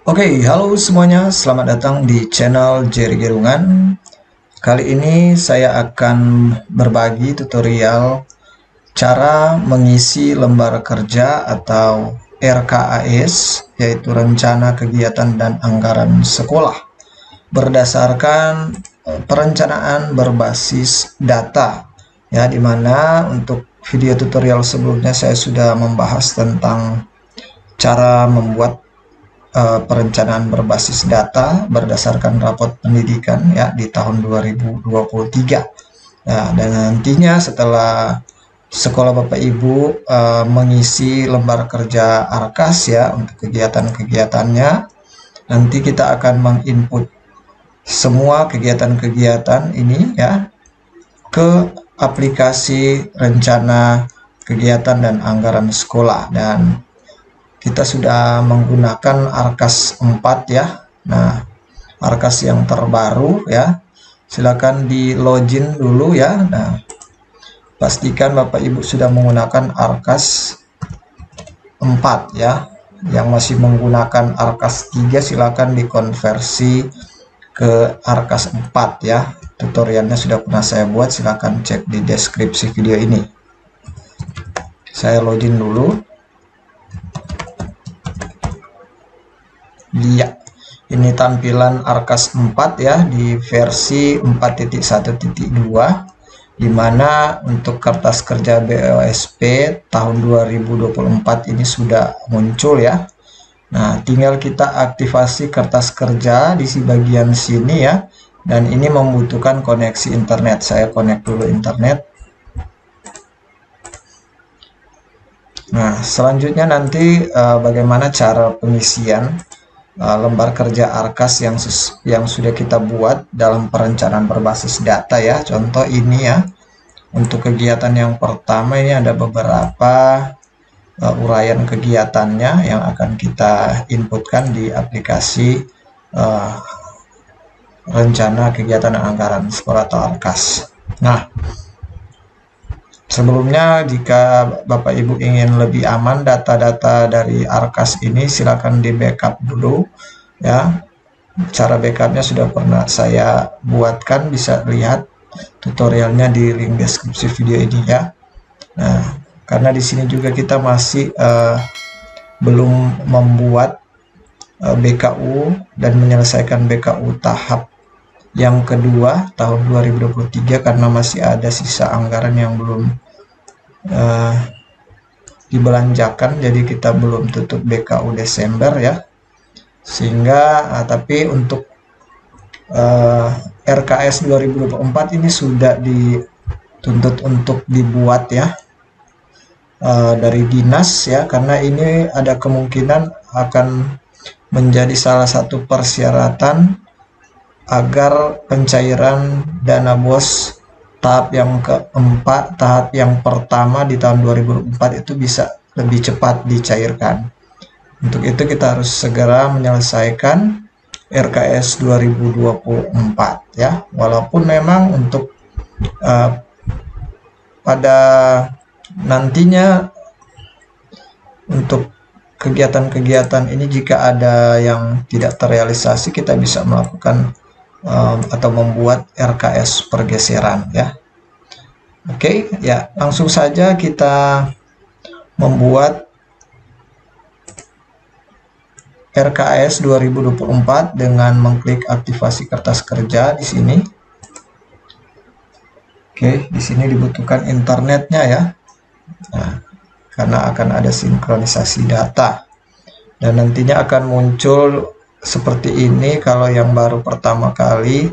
Oke, halo semuanya, selamat datang di channel Jerry Gerungan. Kali ini saya akan berbagi tutorial cara mengisi lembar kerja atau RKAS, yaitu Rencana Kegiatan dan Anggaran Sekolah, berdasarkan perencanaan berbasis data. Ya, dimana untuk video tutorial sebelumnya saya sudah membahas tentang cara membuat perencanaan berbasis data berdasarkan rapot pendidikan ya di tahun 2023. Nah, dan nantinya setelah sekolah Bapak Ibu mengisi lembar kerja ARKAS ya untuk kegiatan-kegiatannya, nanti kita akan menginput semua kegiatan-kegiatan ini ya ke aplikasi rencana kegiatan dan anggaran sekolah, dan kita sudah menggunakan ARKAS 4 ya. Nah, ARKAS yang terbaru ya. Silakan di login dulu ya. Nah, pastikan Bapak Ibu sudah menggunakan ARKAS 4 ya. Yang masih menggunakan ARKAS 3 silakan dikonversi ke ARKAS 4 ya. Tutorialnya sudah pernah saya buat, silakan cek di deskripsi video ini. Saya login dulu. Iya, ini tampilan ARKAS 4 ya di versi 4.1.2, di mana untuk kertas kerja BOSP tahun 2024 ini sudah muncul ya. Nah, tinggal kita aktivasi kertas kerja di bagian sini ya, dan ini membutuhkan koneksi internet. Saya connect dulu internet. Nah, selanjutnya nanti bagaimana cara pengisian lembar kerja ARKAS yang sudah kita buat dalam perencanaan berbasis data ya. Contoh ini ya, untuk kegiatan yang pertama ini ada beberapa uraian kegiatannya yang akan kita inputkan di aplikasi rencana kegiatan dan anggaran sekolah atau ARKAS. Nah, sebelumnya, jika Bapak Ibu ingin lebih aman data-data dari ARKAS ini, silakan di backup dulu ya. Cara backupnya sudah pernah saya buatkan, bisa lihat tutorialnya di link deskripsi video ini ya. Nah, karena di sini juga kita masih belum membuat BKU dan menyelesaikan BKU tahap yang kedua tahun 2023 karena masih ada sisa anggaran yang belum dibelanjakan, jadi kita belum tutup BKU Desember ya. Sehingga tapi untuk RKS 2024 ini sudah dituntut untuk dibuat ya dari dinas ya, karena ini ada kemungkinan akan menjadi salah satu persyaratan agar pencairan dana BOS tahap yang keempat, tahap yang pertama di tahun 2004 itu bisa lebih cepat dicairkan. Untuk itu kita harus segera menyelesaikan RKS 2024 ya. Walaupun memang untuk pada nantinya untuk kegiatan-kegiatan ini jika ada yang tidak terrealisasi, kita bisa melakukan atau membuat RKS pergeseran ya. Oke ya, langsung saja kita membuat RKS 2024 dengan mengklik aktivasi kertas kerja di sini. Oke, di sini dibutuhkan internetnya ya. Nah, karena akan ada sinkronisasi data dan nantinya akan muncul seperti ini kalau yang baru pertama kali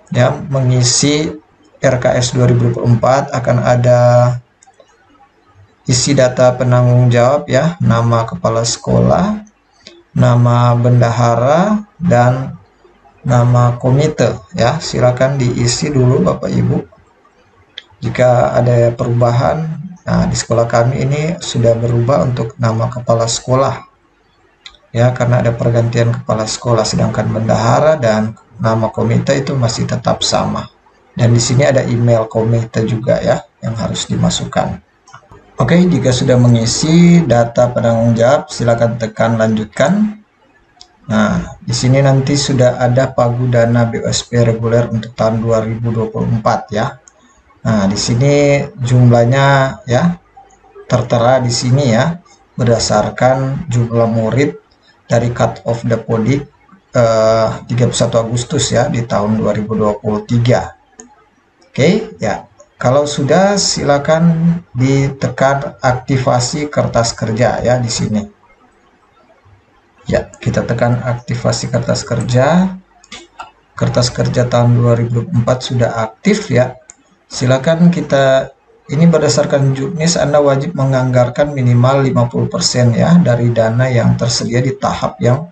ya mengisi RKS 2024. Akan ada isi data penanggung jawab ya, nama kepala sekolah, nama bendahara, dan nama komite ya. Silakan diisi dulu Bapak Ibu jika ada perubahan. Nah, di sekolah kami ini sudah berubah untuk nama kepala sekolah ya, karena ada pergantian kepala sekolah, sedangkan bendahara dan nama komite itu masih tetap sama. Dan di sini ada email komite juga ya yang harus dimasukkan. Oke, jika sudah mengisi data penanggung jawab, silakan tekan lanjutkan. Nah, di sini nanti sudah ada pagu dana BUSP reguler untuk tahun 2024 ya. Nah, di sini jumlahnya ya tertera di sini ya, berdasarkan jumlah murid dari cut off Dapodik 31 Agustus ya di tahun 2023. Oke, ya. Kalau sudah silakan ditekan aktivasi kertas kerja ya di sini. Ya, kita tekan aktivasi kertas kerja. Kertas kerja tahun 2024 sudah aktif ya. Silakan kita, ini berdasarkan juknis Anda wajib menganggarkan minimal 50% ya dari dana yang tersedia di tahap yang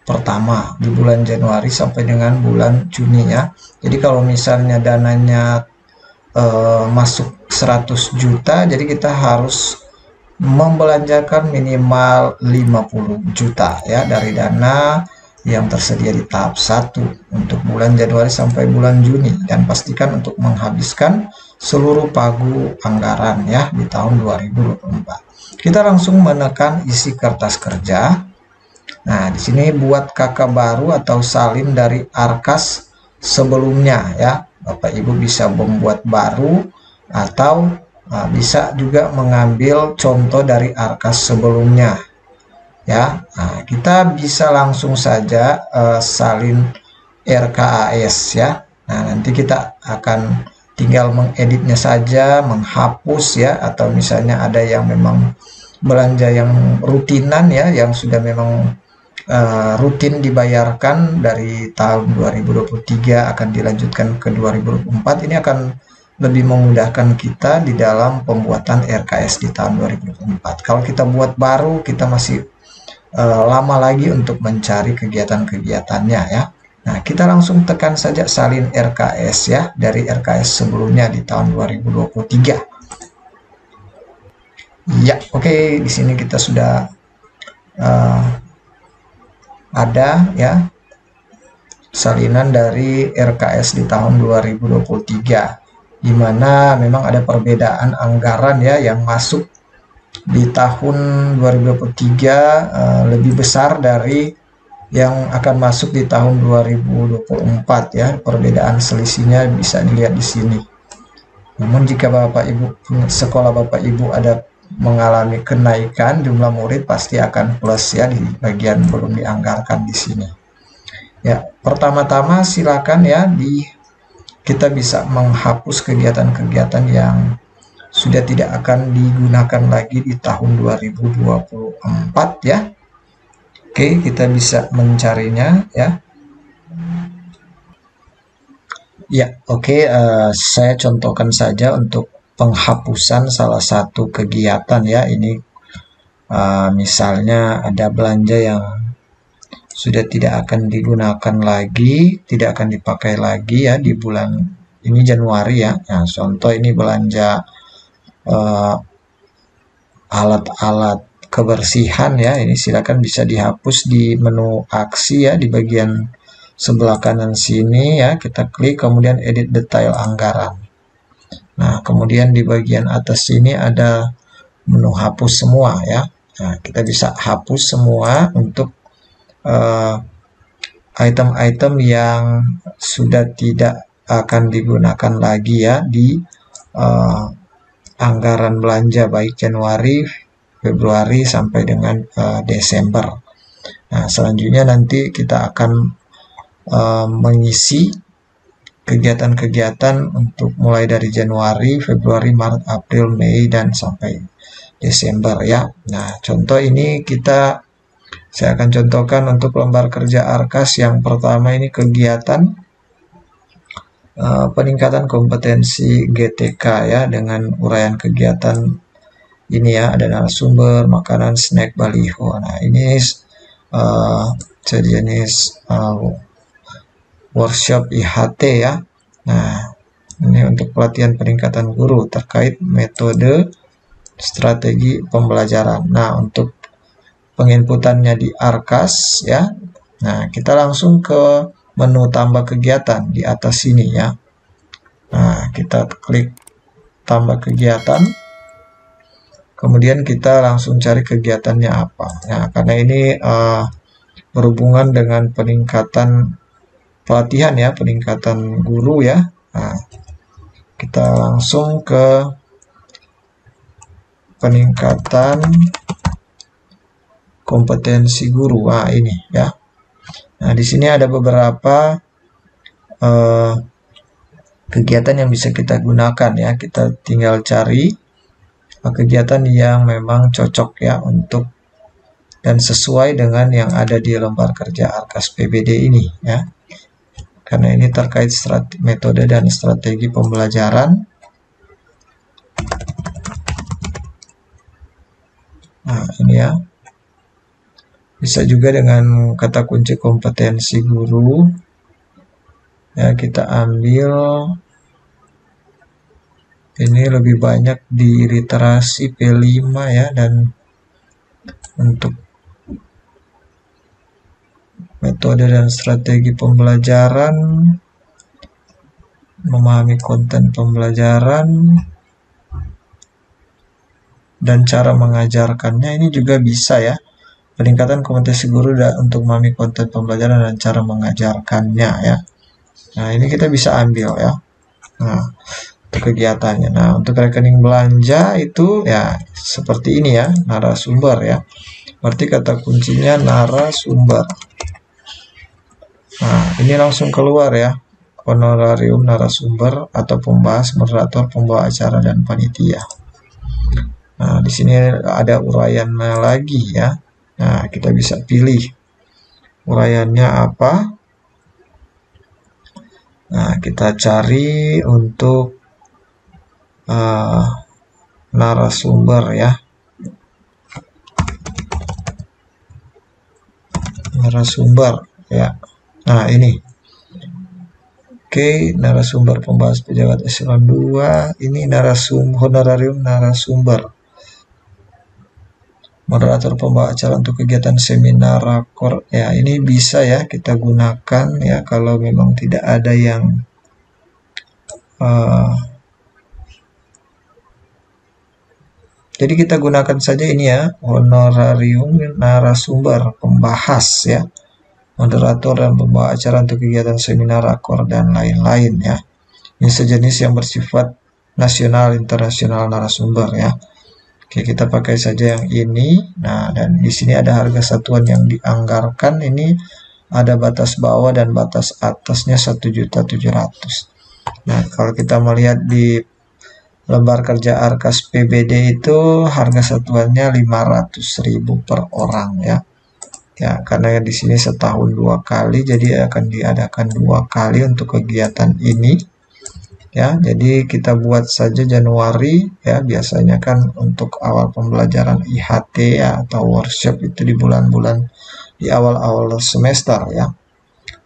pertama di bulan Januari sampai dengan bulan Juni ya. Jadi kalau misalnya dananya masuk 100 juta, jadi kita harus membelanjakan minimal 50 juta ya dari dana yang tersedia di tahap 1 untuk bulan Januari sampai bulan Juni, dan pastikan untuk menghabiskan seluruh pagu anggaran ya di tahun 2024. Kita langsung menekan isi kertas kerja. Nah, di sini buat kakak baru atau salin dari Arkas sebelumnya ya. Bapak Ibu bisa membuat baru atau bisa juga mengambil contoh dari Arkas sebelumnya ya. Nah, kita bisa langsung saja salin RKAS ya. Nah, nanti kita akan tinggal mengeditnya saja, menghapus ya, atau misalnya ada yang memang belanja yang rutinan ya, yang sudah memang rutin dibayarkan dari tahun 2023 akan dilanjutkan ke 2024, ini akan lebih memudahkan kita di dalam pembuatan RKS di tahun 2024. Kalau kita buat baru, kita masih lama lagi untuk mencari kegiatan-kegiatannya ya. Nah, kita langsung tekan saja salin RKS ya dari RKS sebelumnya di tahun 2023. Ya, oke, di sini kita sudah ada ya salinan dari RKS di tahun 2023, di mana memang ada perbedaan anggaran ya yang masuk di tahun 2023 lebih besar dari yang akan masuk di tahun 2024 ya. Perbedaan selisihnya bisa dilihat di sini. Namun jika Bapak Ibu sekolah Bapak Ibu ada mengalami kenaikan jumlah murid, pasti akan plus ya di bagian belum dianggarkan di sini. Ya, pertama-tama silakan ya kita bisa menghapus kegiatan-kegiatan yang sudah tidak akan digunakan lagi di tahun 2024 ya. Oke, kita bisa mencarinya ya. Ya, oke, saya contohkan saja untuk penghapusan salah satu kegiatan ya. Ini misalnya ada belanja yang sudah tidak akan digunakan lagi, tidak akan dipakai lagi ya di bulan ini Januari ya. Nah, contoh ini belanja alat-alat kebersihan ya. Ini silakan bisa dihapus di menu aksi ya di bagian sebelah kanan sini ya. Kita klik kemudian edit detail anggaran. Nah, kemudian di bagian atas sini ada menu hapus semua ya. Nah, kita bisa hapus semua untuk item-item yang sudah tidak akan digunakan lagi ya di anggaran belanja baik Januari, Februari sampai dengan Desember. Nah, selanjutnya nanti kita akan mengisi kegiatan-kegiatan untuk mulai dari Januari, Februari, Maret, April, Mei, dan sampai Desember ya. Nah, contoh ini saya akan contohkan untuk lembar kerja Arkas yang pertama ini kegiatan peningkatan kompetensi GTK ya, dengan uraian kegiatan ini ya, ada narasumber, makanan, snack, baliho. Nah, ini sejenis workshop IHT ya. Nah, ini untuk pelatihan peningkatan guru terkait metode strategi pembelajaran. Nah, untuk penginputannya di Arkas ya. Nah, kita langsung ke menu tambah kegiatan di atas sini ya. Nah, kita klik tambah kegiatan. Kemudian kita langsung cari kegiatannya apa. Nah, karena ini berhubungan dengan peningkatan pelatihan ya, peningkatan guru ya. Nah, kita langsung ke peningkatan kompetensi guru. Nah, ini ya. Nah, di sini ada beberapa kegiatan yang bisa kita gunakan ya. Kita tinggal cari kegiatan yang memang cocok ya untuk dan sesuai dengan yang ada di lembar kerja Arkas PBD ini ya. Karena ini terkait metode dan strategi pembelajaran. Nah, ini ya. Bisa juga dengan kata kunci kompetensi guru. Ya, kita ambil ini lebih banyak di literasi P5 ya, dan untuk metode dan strategi pembelajaran, memahami konten pembelajaran, dan cara mengajarkannya. Ini juga bisa ya, peningkatan kompetensi guru untuk memahami konten pembelajaran dan cara mengajarkannya ya. Nah, ini kita bisa ambil ya. Nah, untuk kegiatannya. Nah, untuk rekening belanja itu ya seperti ini ya, narasumber ya. Berarti kata kuncinya narasumber. Nah, ini langsung keluar ya, honorarium narasumber atau pembahas, moderator, pembawa acara, dan panitia. Nah, di sini ada uraiannya lagi ya. Nah, kita bisa pilih uraiannya apa. Nah, kita cari untuk narasumber ya. Narasumber ya. Nah, ini. Oke, narasumber pembahas pejabat eselon 2. Ini honorarium narasumber. Moderator pembawa acara untuk kegiatan seminar rakor. Ya, ini bisa ya kita gunakan ya kalau memang tidak ada yang jadi kita gunakan saja ini ya, honorarium narasumber pembahas ya. Moderator dan pembawa acara untuk kegiatan seminar, rakor, dan lain-lain ya. Ini sejenis yang bersifat nasional, internasional narasumber ya. Oke, kita pakai saja yang ini. Nah, dan di sini ada harga satuan yang dianggarkan. Ini ada batas bawah dan batas atasnya 1.700.000. Nah, kalau kita melihat di lembar kerja Arkas PBD itu harga satuannya 500.000 per orang ya. Ya, karena di sini setahun 2 kali, jadi akan diadakan 2 kali untuk kegiatan ini. Ya, jadi kita buat saja Januari ya, biasanya kan untuk awal pembelajaran IHT ya, atau workshop itu di bulan-bulan di awal-awal semester ya.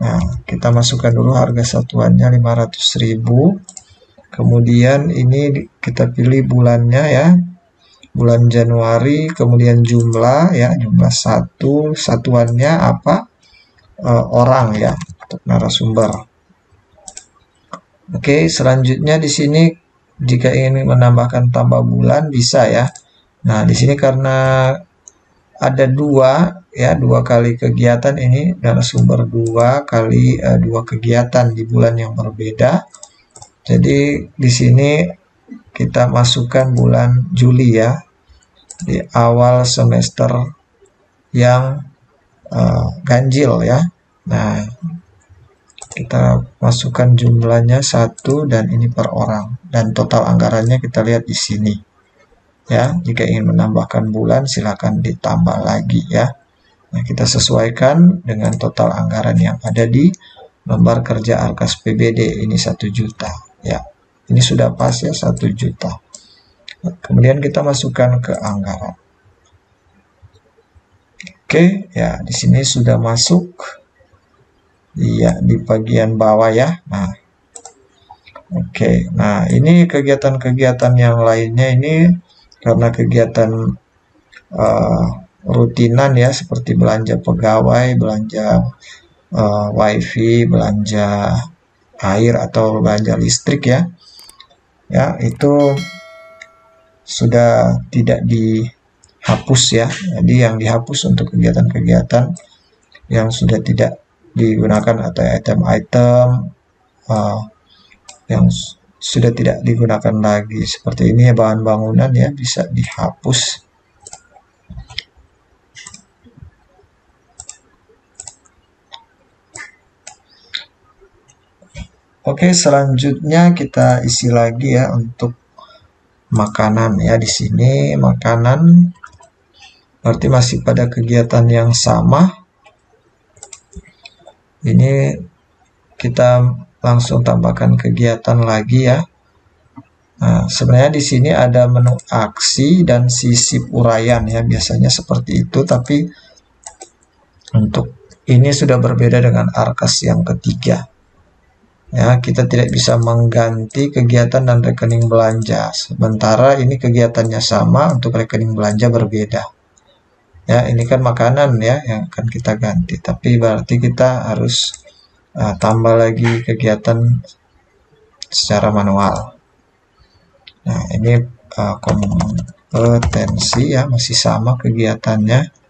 Nah, kita masukkan dulu harga satuannya 500.000. Kemudian ini kita pilih bulannya ya. Bulan Januari, kemudian jumlah ya, jumlah satuannya apa? Orang ya, untuk narasumber. Oke, selanjutnya di sini jika ingin menambahkan tambah bulan bisa ya. Nah, di sini karena ada 2 ya, 2 kali kegiatan, ini narasumber 2 kali 2 kegiatan di bulan yang berbeda. Jadi di sini kita masukkan bulan Juli ya, di awal semester yang ganjil ya. Nah, kita masukkan jumlahnya 1 dan ini per orang, dan total anggarannya kita lihat di sini ya. Jika ingin menambahkan bulan silakan ditambah lagi ya. Nah, kita sesuaikan dengan total anggaran yang ada di lembar kerja Arkas PBD, ini 1 juta ya. Ini sudah pas ya, 1 juta. Kemudian kita masukkan ke anggaran. Oke, ya di sini sudah masuk. Iya, di bagian bawah ya. Nah, oke. Nah, ini kegiatan-kegiatan yang lainnya ini karena kegiatan rutinan ya, seperti belanja pegawai, belanja wifi, belanja air atau belanja listrik ya. Ya, itu sudah tidak dihapus ya. Jadi yang dihapus untuk kegiatan-kegiatan yang sudah tidak digunakan atau item-item yang sudah tidak digunakan lagi. Seperti ini ya, bahan bangunan ya, bisa dihapus. Oke, selanjutnya kita isi lagi ya untuk makanan ya. Di sini makanan berarti masih pada kegiatan yang sama. Ini kita langsung tambahkan kegiatan lagi ya. Nah, sebenarnya di sini ada menu aksi dan sisip uraian ya, biasanya seperti itu, tapi untuk ini sudah berbeda dengan Arkas yang ketiga. Ya, kita tidak bisa mengganti kegiatan dan rekening belanja. Sementara ini kegiatannya sama, untuk rekening belanja berbeda. Ya, ini kan makanan ya yang akan kita ganti, tapi berarti kita harus tambah lagi kegiatan secara manual. Nah, ini kompetensi ya, masih sama kegiatannya.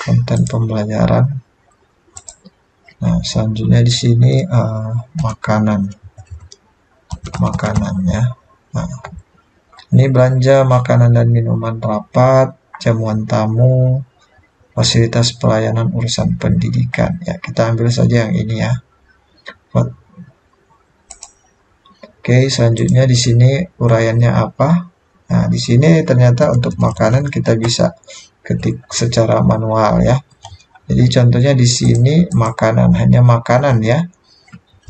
Konten pembelajaran. Nah, selanjutnya di sini makanannya. Nah, ini belanja makanan dan minuman rapat, jamuan tamu, fasilitas pelayanan urusan pendidikan. Ya, kita ambil saja yang ini ya. Oke, selanjutnya di sini uraiannya apa? Nah, di sini ternyata untuk makanan kita bisa ketik secara manual ya. Jadi contohnya di sini makanan, hanya makanan ya.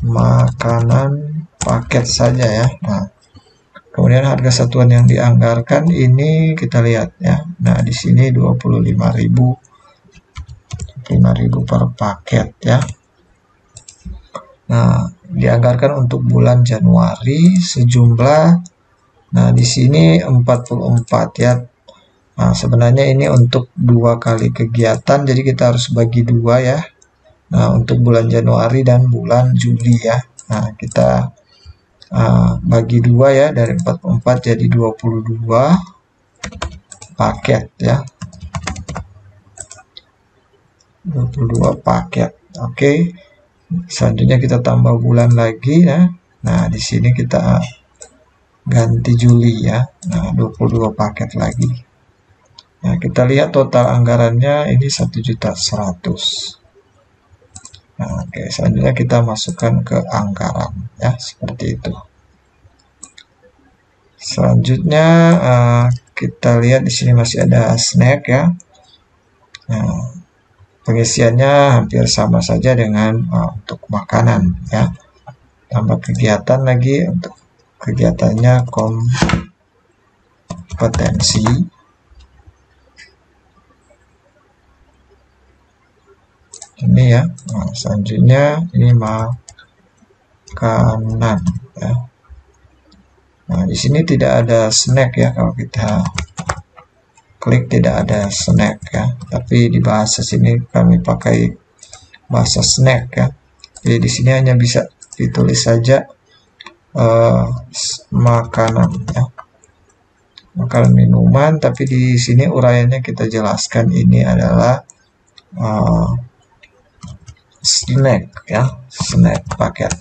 Makanan paket saja ya. Nah, kemudian harga satuan yang dianggarkan ini kita lihat ya. Nah, di sini 25.000 per paket ya. Nah, dianggarkan untuk bulan Januari sejumlah, nah di sini 44 ya. Nah, sebenarnya ini untuk 2 kali kegiatan, jadi kita harus bagi 2 ya. Nah, untuk bulan Januari dan bulan Juli ya. Nah, kita bagi 2 ya, dari 44 jadi 22 paket ya. 22 paket. Oke. Selanjutnya kita tambah bulan lagi ya. Nah, di sini kita ganti Juli ya. Nah, 22 paket lagi. Nah, kita lihat total anggarannya ini 1.100.000. Nah, oke, selanjutnya kita masukkan ke anggaran ya, seperti itu. Selanjutnya kita lihat di sini masih ada snack ya. Nah, pengisiannya hampir sama saja dengan untuk makanan ya. Tambah kegiatan lagi, untuk kegiatannya kompetensi. Ini ya. Nah, selanjutnya ini makanan ya. Nah, di sini tidak ada snack ya, kalau kita klik tidak ada snack ya, tapi di bahasa sini kami pakai bahasa snack ya. Jadi di sini hanya bisa ditulis saja makanan ya, makanan minuman, tapi di sini uraiannya kita jelaskan ini adalah snack ya, snack paket.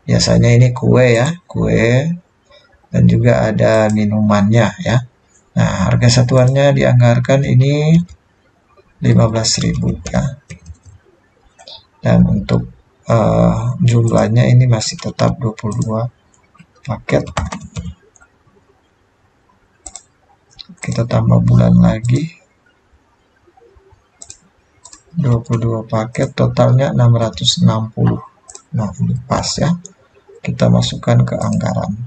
Biasanya ini kue ya, kue, dan juga ada minumannya ya. Nah, harga satuannya dianggarkan ini 15.000 ya. Dan untuk jumlahnya ini masih tetap 22 paket. Kita tambah bulan lagi. 22 paket, totalnya 660. Nah, ini pas ya. Kita masukkan ke anggaran.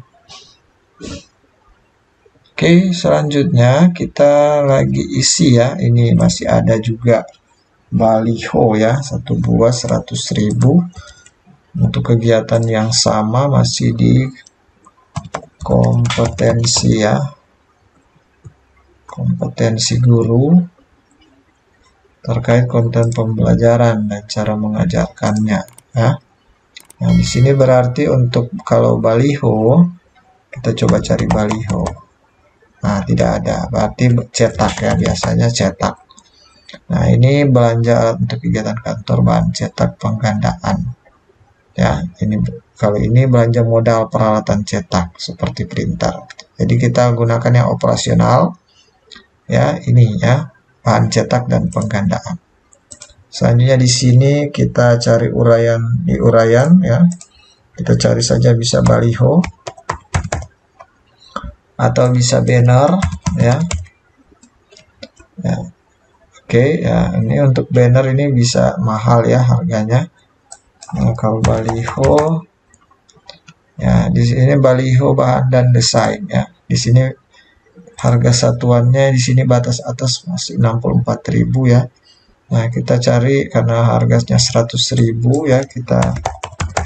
Oke, selanjutnya kita lagi isi ya. Ini masih ada juga baliho ya, 1 buah 100.000. Untuk kegiatan yang sama masih di kompetensi ya, kompetensi guru terkait konten pembelajaran dan cara mengajarkannya ya. Nah, di sini berarti untuk kalau baliho, kita coba cari baliho. Nah, tidak ada, berarti cetak ya, biasanya cetak. Nah, ini belanja alat untuk kegiatan kantor, bahan cetak penggandaan. Ya, ini kalau ini belanja modal peralatan cetak seperti printer. Jadi kita gunakan yang operasional ya, ini ya, bahan cetak dan penggandaan. Selanjutnya di sini kita cari uraian, di uraian ya. Kita cari saja bisa baliho atau bisa banner ya. Ya. Oke, ya ini untuk banner ini bisa mahal ya harganya. Nah, kalau baliho ya, di sini baliho bahan dan desain ya. Di sini harga satuannya di sini batas atas masih 64.000 ya. Nah, kita cari karena harganya 100.000 ya, kita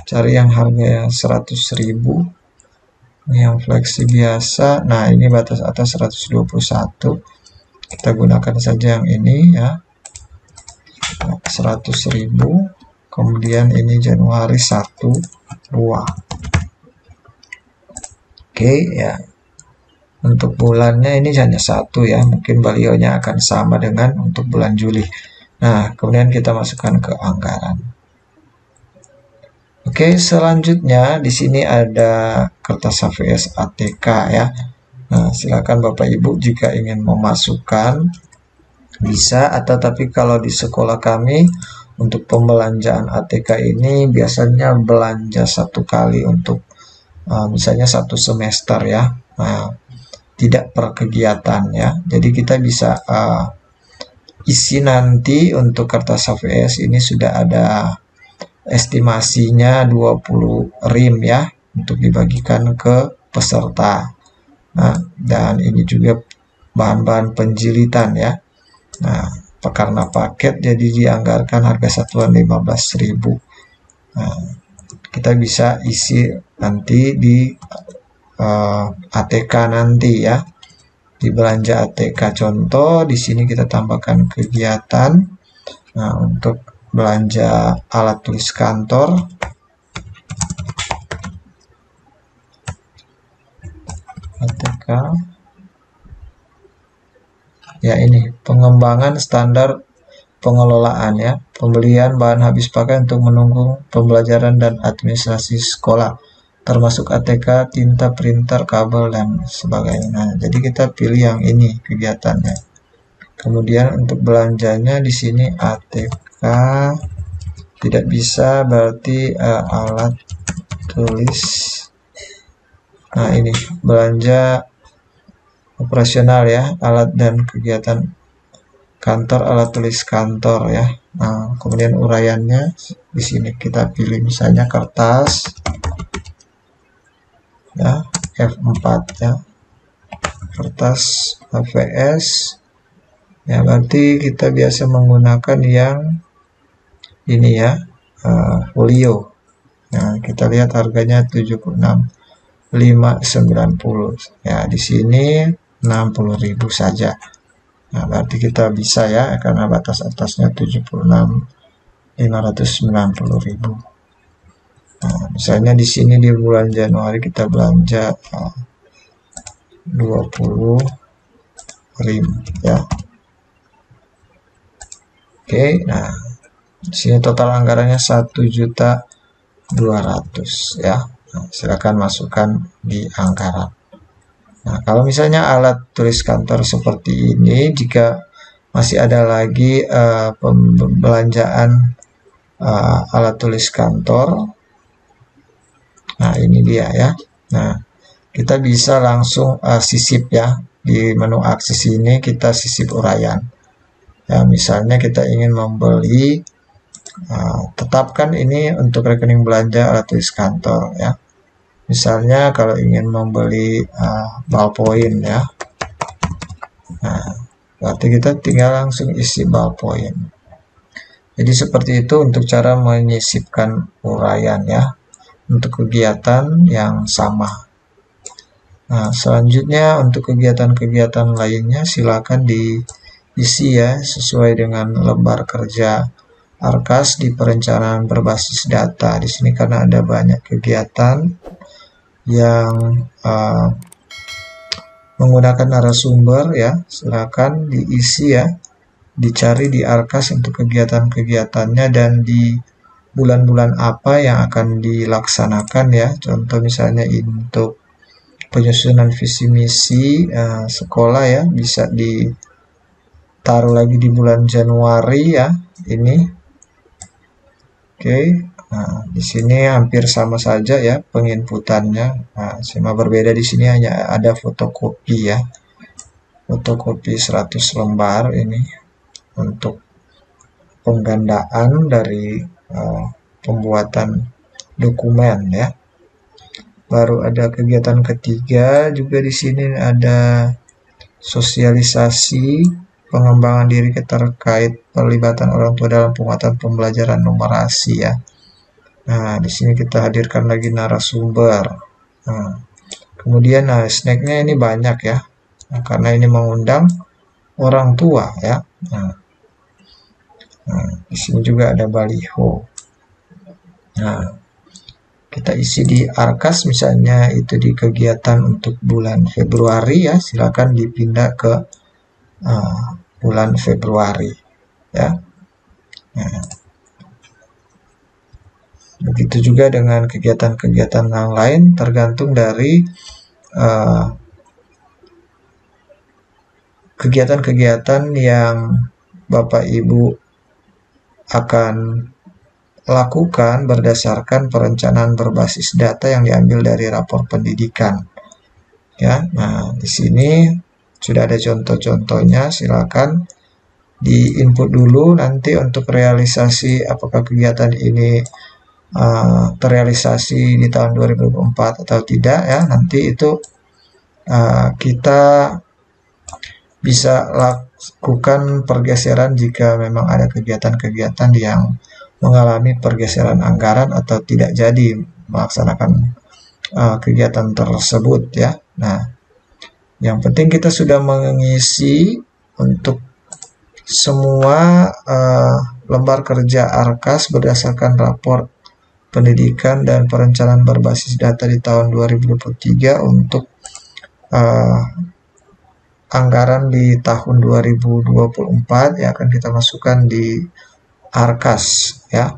cari yang harga 100.000. Yang fleksi biasa. Nah, ini batas atas 121. Kita gunakan saja yang ini ya. 100.000. Kemudian ini Januari 1, 2. Oke ya. Untuk bulannya ini hanya 1 ya. Mungkin balionya akan sama dengan untuk bulan Juli. Nah, kemudian kita masukkan ke anggaran. Oke, selanjutnya di sini ada kertas HVS ATK ya. Nah, silakan Bapak Ibu jika ingin memasukkan bisa, atau tapi kalau di sekolah kami untuk pembelanjaan ATK ini biasanya belanja satu kali untuk misalnya 1 semester ya. Nah, tidak per kegiatan ya. Jadi kita bisa isi nanti untuk kertas HVS ini sudah ada estimasinya 20 rim ya untuk dibagikan ke peserta. Nah, dan ini juga bahan-bahan penjilitan ya. Nah, karena paket jadi dianggarkan harga satuan 15.000. Nah, kita bisa isi nanti di ATK nanti ya. Di belanja ATK contoh di sini kita tambahkan kegiatan. Nah, untuk belanja alat tulis kantor ATK ya, ini pengembangan standar pengelolaan ya, pembelian bahan habis pakai untuk menunggu pembelajaran dan administrasi sekolah termasuk ATK, tinta, printer, kabel dan sebagainya. Nah, jadi kita pilih yang ini kegiatannya. Kemudian untuk belanjanya di sini ATK tidak bisa, berarti alat tulis. Nah, ini belanja operasional ya, alat dan kegiatan kantor, alat tulis kantor ya. Nah, kemudian uraiannya di sini kita pilih misalnya kertas ya, F4 ya, kertas HVS ya, berarti kita biasa menggunakan yang ini ya, folio. Nah, kita lihat harganya 76.590 ya, di sini 60.000 saja. Nah, berarti kita bisa ya, karena batas atasnya 76.590.000. Nah, misalnya di sini di bulan Januari kita belanja 20 rim ya. Oke, nah di sini total anggarannya 1.200.000 ya. Nah, silakan masukkan di anggaran. Nah, kalau misalnya alat tulis kantor seperti ini, jika masih ada lagi pembelanjaan alat tulis kantor, nah ini dia ya. Nah, kita bisa langsung sisip ya, di menu akses ini kita sisip uraian ya. Misalnya kita ingin membeli, tetapkan ini untuk rekening belanja alat tulis kantor ya. Misalnya kalau ingin membeli ballpoint ya, nah berarti kita tinggal langsung isi ballpoint. Jadi seperti itu untuk cara menyisipkan uraian ya, untuk kegiatan yang sama. Nah, selanjutnya untuk kegiatan-kegiatan lainnya silakan diisi ya, sesuai dengan lembar kerja Arkas di perencanaan berbasis data. Di sini karena ada banyak kegiatan yang menggunakan narasumber ya, silakan diisi ya, dicari di Arkas untuk kegiatan-kegiatannya dan di bulan-bulan apa yang akan dilaksanakan ya. Contoh misalnya untuk penyusunan visi misi sekolah ya, bisa ditaruh lagi di bulan Januari ya ini. Oke, nah di sini hampir sama saja ya penginputannya. Nah, cuma berbeda di sini hanya ada fotokopi ya, fotokopi 100 lembar ini untuk penggandaan dari pembuatan dokumen ya. Baru ada kegiatan ketiga juga di sini ada sosialisasi pengembangan diri terkait pelibatan orang tua dalam penguatan pembelajaran numerasi ya. Nah, di sini kita hadirkan lagi narasumber. Nah, kemudian snacknya ini banyak ya. Nah, karena ini mengundang orang tua ya. Nah, di sini juga ada baliho. Nah, kita isi di Arkas misalnya itu di kegiatan untuk bulan Februari ya, silakan dipindah ke bulan Februari ya. Nah, begitu juga dengan kegiatan-kegiatan yang lain, tergantung dari kegiatan-kegiatan yang Bapak Ibu akan lakukan berdasarkan perencanaan berbasis data yang diambil dari rapor pendidikan. Ya, nah di sini sudah ada contoh-contohnya, silakan di-input dulu nanti untuk realisasi apakah kegiatan ini terrealisasi di tahun 2024 atau tidak ya. Nanti itu kita bisa lakukan pergeseran jika memang ada kegiatan-kegiatan yang mengalami pergeseran anggaran atau tidak jadi melaksanakan kegiatan tersebut ya. Nah, yang penting kita sudah mengisi untuk semua lembar kerja Arkas berdasarkan rapor pendidikan dan perencanaan berbasis data di tahun 2023 untuk anggaran di tahun 2024 yang akan kita masukkan di Arkas ya.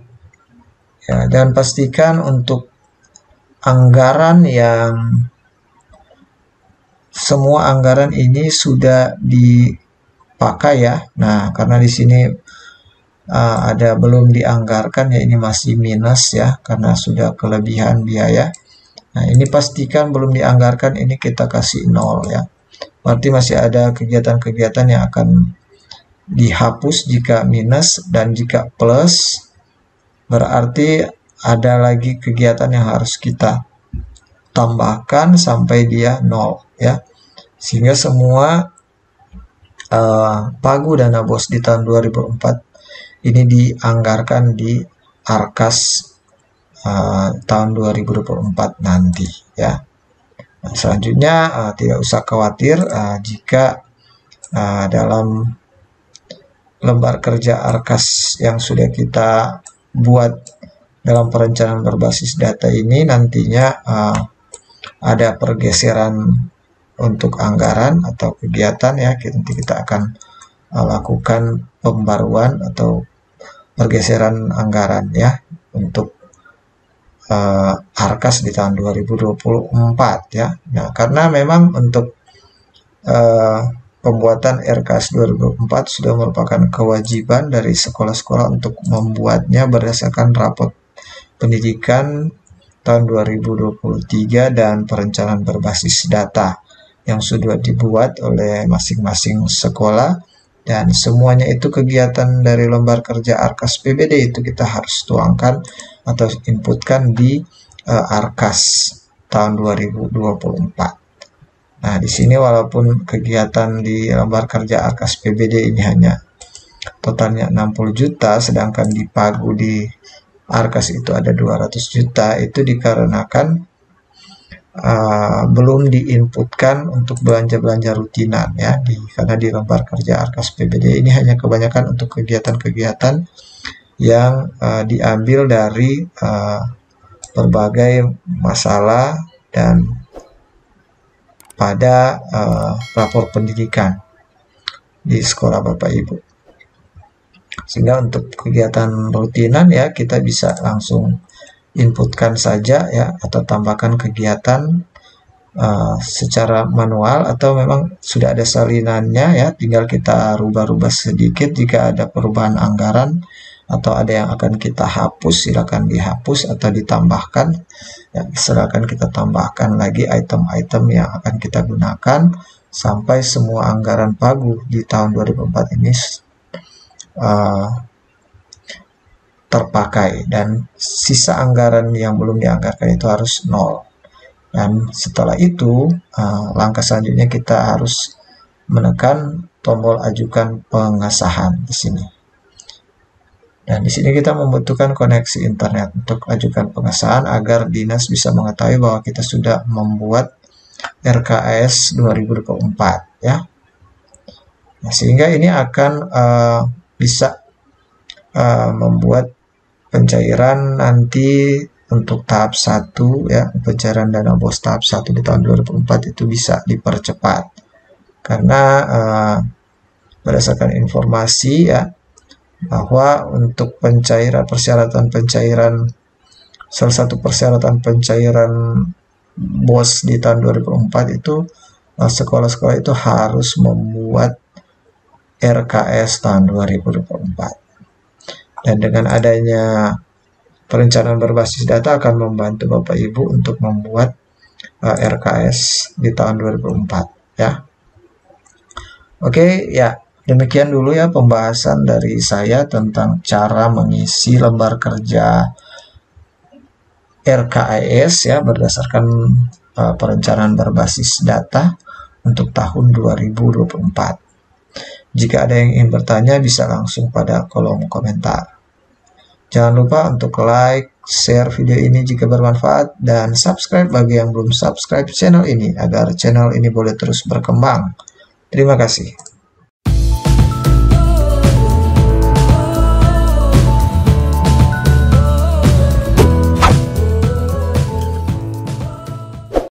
Ya, dan pastikan untuk anggaran yang semua anggaran ini sudah dipakai ya. Nah, karena di sini ada belum dianggarkan ya, ini masih minus ya karena sudah kelebihan biaya. Nah, ini pastikan belum dianggarkan, ini kita kasih 0 ya. Berarti masih ada kegiatan-kegiatan yang akan dihapus jika minus, dan jika plus berarti ada lagi kegiatan yang harus kita tambahkan sampai dia 0 ya, sehingga semua pagu dana bos di tahun 2004 ini dianggarkan di Arkas tahun 2024 nanti ya. Nah, selanjutnya tidak usah khawatir jika dalam lembar kerja Arkas yang sudah kita buat dalam perencanaan berbasis data ini nantinya ada pergeseran untuk anggaran atau kegiatan ya, nanti kita akan lakukan pembaruan atau pergeseran anggaran ya untuk Arkas di tahun 2024 ya. Nah, karena memang untuk pembuatan RKS 2024 sudah merupakan kewajiban dari sekolah-sekolah untuk membuatnya berdasarkan rapor pendidikan tahun 2023 dan perencanaan berbasis data yang sudah dibuat oleh masing-masing sekolah, dan semuanya itu kegiatan dari lembar kerja Arkas PBD itu kita harus tuangkan atau inputkan di Arkas tahun 2024. Nah, di sini walaupun kegiatan di lembar kerja Arkas PBD ini hanya totalnya 60 juta, sedangkan di pagu di Arkas itu ada 200 juta, itu dikarenakan belum diinputkan untuk belanja-belanja rutinan ya, karena di lembar kerja Arkas PBD ini hanya kebanyakan untuk kegiatan-kegiatan yang diambil dari berbagai masalah dan pada rapor pendidikan di sekolah Bapak Ibu. Sehingga untuk kegiatan rutinan ya kita bisa langsung inputkan saja ya, atau tambahkan kegiatan secara manual, atau memang sudah ada salinannya ya, tinggal kita rubah-rubah sedikit. Jika ada perubahan anggaran atau ada yang akan kita hapus, silakan dihapus atau ditambahkan ya, silakan kita tambahkan lagi item-item yang akan kita gunakan sampai semua anggaran pagu di tahun 2004 ini terpakai, dan sisa anggaran yang belum dianggarkan itu harus 0. Dan setelah itu langkah selanjutnya kita harus menekan tombol ajukan pengesahan di sini. Dan di sini kita membutuhkan koneksi internet untuk ajukan pengesahan agar dinas bisa mengetahui bahwa kita sudah membuat RKAS 2024 ya. Nah, sehingga ini akan bisa membuat pencairan nanti untuk tahap 1 ya, pencairan dana BOS tahap 1 di tahun 2004 itu bisa dipercepat. Karena berdasarkan informasi ya, bahwa untuk persyaratan pencairan, salah satu persyaratan pencairan BOS di tahun 2004 itu sekolah-sekolah itu harus membuat RKS tahun 2024. Dan dengan adanya perencanaan berbasis data akan membantu Bapak Ibu untuk membuat RKS di tahun 2004 ya. Oke ya, demikian dulu ya pembahasan dari saya tentang cara mengisi lembar kerja RKAS ya berdasarkan perencanaan berbasis data untuk tahun 2024. Jika ada yang ingin bertanya bisa langsung pada kolom komentar. Jangan lupa untuk like, share video ini jika bermanfaat, dan subscribe bagi yang belum subscribe channel ini agar channel ini boleh terus berkembang. Terima kasih.